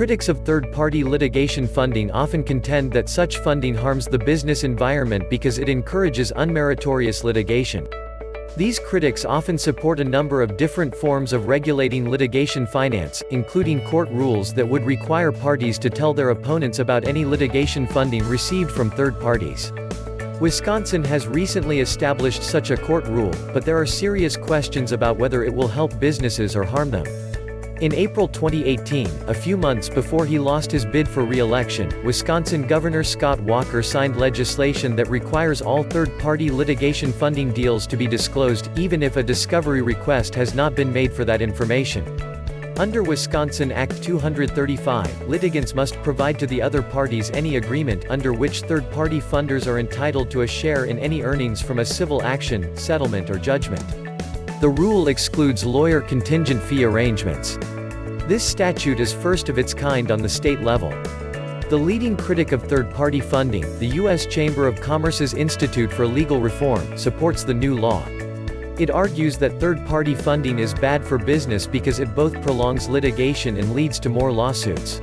Critics of third-party litigation funding often contend that such funding harms the business environment because it encourages unmeritorious litigation. These critics often support a number of different forms of regulating litigation finance, including court rules that would require parties to tell their opponents about any litigation funding received from third parties. Wisconsin has recently established such a court rule, but there are serious questions about whether it will help businesses or harm them. In April 2018, a few months before he lost his bid for re-election, Wisconsin Governor Scott Walker signed legislation that requires all third-party litigation funding deals to be disclosed, even if a discovery request has not been made for that information. Under Wisconsin Act 235, litigants must provide to the other parties any agreement under which third-party funders are entitled to a share in any earnings from a civil action, settlement or judgment. The rule excludes lawyer contingent fee arrangements. This statute is first of its kind on the state level. The leading critic of third-party funding, the U.S. Chamber of Commerce's Institute for Legal Reform, supports the new law. It argues that third-party funding is bad for business because it both prolongs litigation and leads to more lawsuits.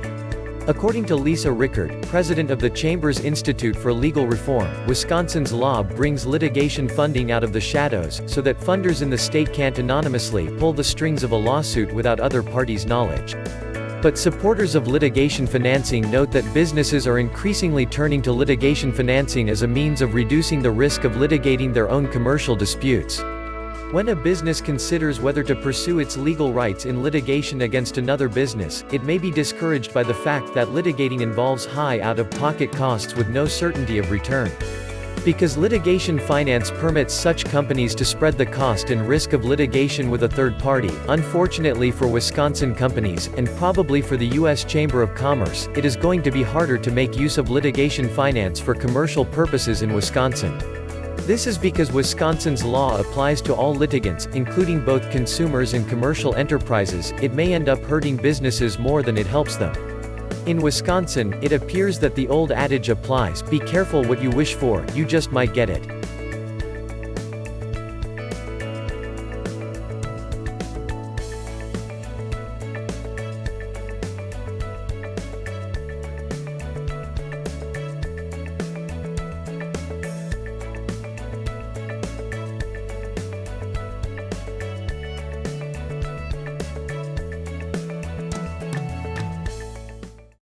According to Lisa Rickard, president of the Chamber's Institute for Legal Reform, Wisconsin's law brings litigation funding out of the shadows, so that funders in the state can't anonymously pull the strings of a lawsuit without other parties' knowledge. But supporters of litigation financing note that businesses are increasingly turning to litigation financing as a means of reducing the risk of litigating their own commercial disputes. When a business considers whether to pursue its legal rights in litigation against another business, it may be discouraged by the fact that litigating involves high out-of-pocket costs with no certainty of return. Because litigation finance permits such companies to spread the cost and risk of litigation with a third party, unfortunately for Wisconsin companies, and probably for the U.S. Chamber of Commerce, it is going to be harder to make use of litigation finance for commercial purposes in Wisconsin. This is because Wisconsin's law applies to all litigants, including both consumers and commercial enterprises. It may end up hurting businesses more than it helps them. In Wisconsin, it appears that the old adage applies: be careful what you wish for, you just might get it.